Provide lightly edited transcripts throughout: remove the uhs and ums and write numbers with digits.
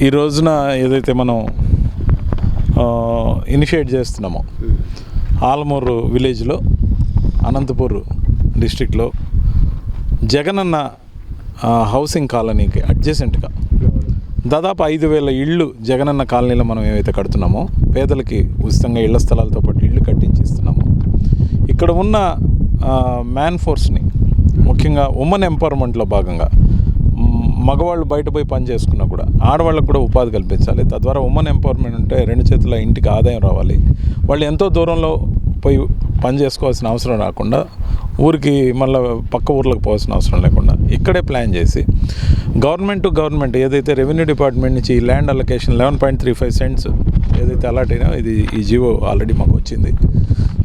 ఈ రోజున ఏదైతే మనం ఇనిషియేట్ చేస్తున్నామో ఆలమూరు విలేజ్లో అనంతపూర్ డిస్ట్రిక్ట్లో జగనన్న హౌసింగ్ కాలనీకి అడ్జసెంట్గా దాదాపు 5,000 ఇళ్ళు జగనన్న కాలనీలో మనం ఏవైతే కడుతున్నామో పేదలకి ఉచితంగా ఇళ్ల స్థలాలతో పాటు ఇళ్ళు కట్టించి ఇస్తున్నామో ఇక్కడ ఉన్న మ్యాన్ ఫోర్స్ని ముఖ్యంగా ఉమెన్ ఎంపవర్మెంట్లో భాగంగా మగవాళ్ళు బయట పోయి పని చేసుకున్నా కూడా ఆడవాళ్ళకు కూడా ఉపాధి కల్పించాలి. తద్వారా ఉమెన్ ఎంపవర్మెంట్ ఉంటే 2 చేతుల ఇంటికి ఆదాయం రావాలి. వాళ్ళు ఎంతో దూరంలో పోయి పని చేసుకోవాల్సిన అవసరం రాకుండా ఊరికి మళ్ళీ పక్క ఊర్లకు పోవాల్సిన అవసరం లేకుండా ఇక్కడే ప్లాన్ చేసి గవర్నమెంట్ ఏదైతే రెవెన్యూ డిపార్ట్మెంట్ నుంచి ఈ ల్యాండ్ అలొకేషన్ 11.35 సెంట్స్ ఏదైతే అలాట్ అయినా ఈ జీవో ఆల్రెడీ మాకు వచ్చింది.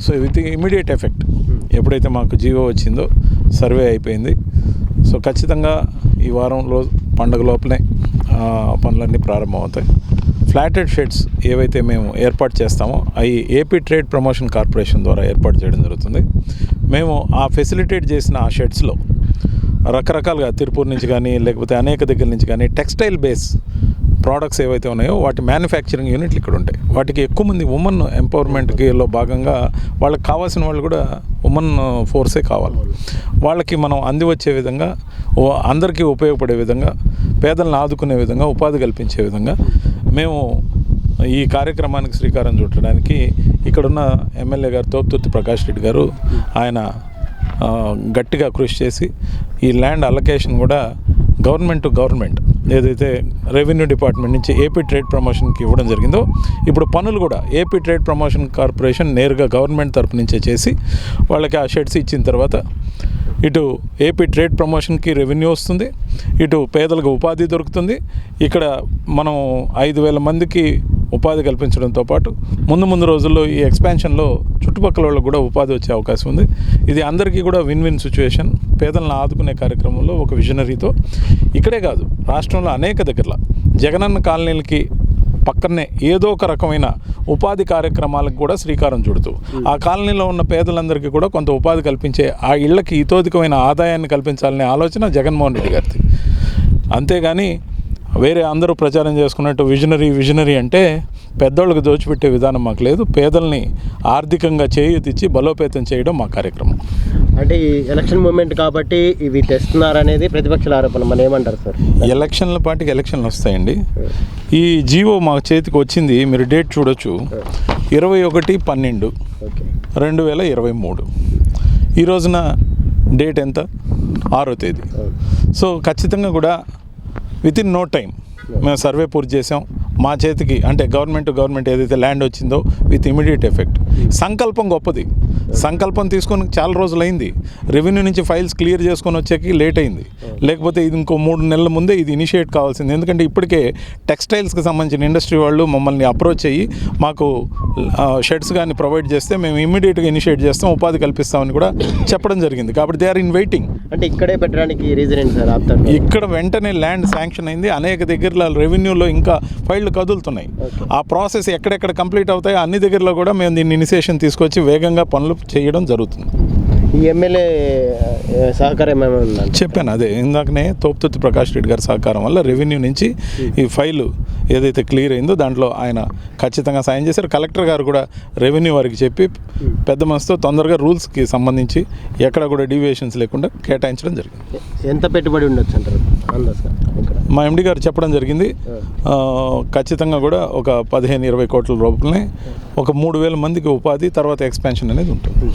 సో విత్ ఇమీడియట్ ఎఫెక్ట్ ఎప్పుడైతే మాకు జీవో వచ్చిందో సర్వే అయిపోయింది. సో ఖచ్చితంగా ఈ వారంలో పండుగ లోపలే పనులన్నీ ప్రారంభమవుతాయి. ఫ్లాటెడ్ షెడ్స్ ఏవైతే మేము ఏర్పాటు చేస్తామో అవి ఏపీ ట్రేడ్ ప్రమోషన్ కార్పొరేషన్ ద్వారా ఏర్పాటు చేయడం జరుగుతుంది. మేము ఆ ఫెసిలిటేట్ చేసిన ఆ షెడ్స్లో రకరకాలుగా తిరుపూర్ నుంచి కానీ లేకపోతే అనేక దగ్గర నుంచి కానీ టెక్స్టైల్ బేస్ ప్రోడక్ట్స్ ఏవైతే ఉన్నాయో వాటి మ్యానుఫ్యాక్చరింగ్ యూనిట్లు ఇక్కడ ఉంటాయి. వాటికి ఎక్కువ మంది ఉమెన్ ఎంపవర్మెంట్కిలో భాగంగా వాళ్ళకి కావాల్సిన వాళ్ళు కూడా ఉమెన్ ఫోర్సే కావాలి. వాళ్ళకి మనం అందివచ్చే విధంగా అందరికీ ఉపయోగపడే విధంగా పేదలను ఆదుకునే విధంగా ఉపాధి కల్పించే విధంగా మేము ఈ కార్యక్రమానికి శ్రీకారం చుట్టడానికి ఇక్కడున్న ఎమ్మెల్యే గారు తోపుతుర్తి ప్రకాష్ రెడ్డి గారు ఆయన గట్టిగా కృషి చేసి ఈ ల్యాండ్ అలొకేషన్ కూడా గవర్నమెంట్ టు గవర్నమెంట్ ఏదైతే రెవెన్యూ డిపార్ట్మెంట్ నుంచి ఏపీ ట్రేడ్ ప్రమోషన్కి ఇవ్వడం జరిగిందో ఇప్పుడు పనులు కూడా ఏపీ ట్రేడ్ ప్రమోషన్ కార్పొరేషన్ నేరుగా గవర్నమెంట్ తరపు నుంచే చేసి వాళ్ళకి ఆ షెడ్స్ ఇచ్చిన తర్వాత ఇటు ఏపీ ట్రేడ్ ప్రమోషన్కి రెవెన్యూ వస్తుంది, ఇటు పేదలకు ఉపాధి దొరుకుతుంది. ఇక్కడ మనం 5,000 మందికి ఉపాధి కల్పించడంతో పాటు ముందు రోజుల్లో ఈ ఎక్స్పాన్షన్లో చుట్టుపక్కల వాళ్ళకు కూడా ఉపాధి వచ్చే అవకాశం ఉంది. ఇది అందరికీ కూడా విన్ సిచ్యువేషన్. పేదలను ఆదుకునే కార్యక్రమంలో ఒక విజనరీతో ఇక్కడే కాదు రాష్ట్రంలో అనేక దగ్గరలో జగనన్న కాలనీలకి పక్కనే ఏదో ఒక రకమైన ఉపాధి కార్యక్రమాలకు కూడా శ్రీకారం చుడుతూ ఆ కాలనీలో ఉన్న పేదలందరికీ కూడా కొంత ఉపాధి కల్పించే ఆ ఇళ్లకి ఇతోధికమైన ఆదాయాన్ని కల్పించాలనే ఆలోచన జగన్మోహన్ రెడ్డి గారిది. అంతేగాని వేరే అందరూ ప్రచారం చేసుకున్నట్టు విజనరీ అంటే పెద్దోళ్ళకి దోచిపెట్టే విధానం మాకు లేదు. పేదల్ని ఆర్థికంగా చేయూతిచ్చి బలోపేతం చేయడం మా కార్యక్రమం. అంటే ఈ ఎలక్షన్ మూమెంట్ కాబట్టి ఇవి తెస్తున్నారనేది ప్రతిపక్షాల ఆరోపణ. మనం ఏమంటారు సార్? ఎలక్షన్ల పార్టీకి ఎలక్షన్లు వస్తాయండి. ఈ జీవో మా చేతికి వచ్చింది, మీరు డేట్ చూడొచ్చు, 21/12/2023. ఈ రోజున డేట్ ఎంత? 6వ తేదీ. సో ఖచ్చితంగా కూడా వితిన్ నో టైం మేము సర్వే పూర్తి చేసాం. మా చేతికి అంటే గవర్నమెంట్ ఏదైతే ల్యాండ్ వచ్చిందో విత్ ఇమీడియట్ ఎఫెక్ట్. సంకల్పం గొప్పది. సంకల్పం తీసుకొని చాలా రోజులైంది. రెవెన్యూ నుంచి ఫైల్స్ క్లియర్ చేసుకొని వచ్చేకి లేట్ అయింది. లేకపోతే ఇది ఇంకో 3 నెలల ముందే ఇది ఇనిషియేట్ కావాల్సింది. ఎందుకంటే ఇప్పటికే టెక్స్టైల్స్కి సంబంధించిన ఇండస్ట్రీ వాళ్ళు మమ్మల్ని అప్రోచ్ అయ్యి మాకు షెడ్స్ కానీ ప్రొవైడ్ చేస్తే మేము ఇమ్మీడియట్గా ఇనిషియేట్ చేస్తాం, ఉపాధి కల్పిస్తామని కూడా చెప్పడం జరిగింది. కాబట్టి దే ఆర్ ఇన్ వెయిటింగ్. అంటే ఇక్కడే పెట్టడానికి రీజన్ ఏంటి సార్? ఇక్కడ వెంటనే ల్యాండ్ శాంక్షన్ అయింది. అనేక దగ్గరలో రెవెన్యూలో ఇంకా ఫైళ్ళు కదులుతున్నాయి. ఆ ప్రాసెస్ ఎక్కడెక్కడ కంప్లీట్ అవుతాయో అన్ని దగ్గరలో కూడా మేము దీన్ని ఇనిషియేషన్ తీసుకొచ్చి వేగంగా పనులు చేయడం జరుగుతుంది. ఈ ఎమ్మెల్యే సహకారం ఏమైనా చెప్పాను, అదే ఇందాకనే తోపుతుర్తి ప్రకాష్ రెడ్డి గారి సహకారం వల్ల రెవెన్యూ నుంచి ఈ ఫైలు ఏదైతే క్లియర్ అయిందో దాంట్లో ఆయన ఖచ్చితంగా సాయం చేశారు. కలెక్టర్ గారు కూడా రెవెన్యూ వారికి చెప్పి పెద్ద మనసుతో తొందరగా రూల్స్కి సంబంధించి ఎక్కడ కూడా డీవియేషన్స్ లేకుండా కేటాయించడం జరిగింది. ఎంత పెట్టుబడి ఉండొచ్చు అంటారు? మా ఎండి గారు చెప్పడం జరిగింది, ఖచ్చితంగా కూడా ఒక 15-20 కోట్ల రూపాయలనే ఒక 3,000 మందికి ఉపాధి తర్వాత ఎక్స్పాన్షన్ అనేది ఉంటుంది.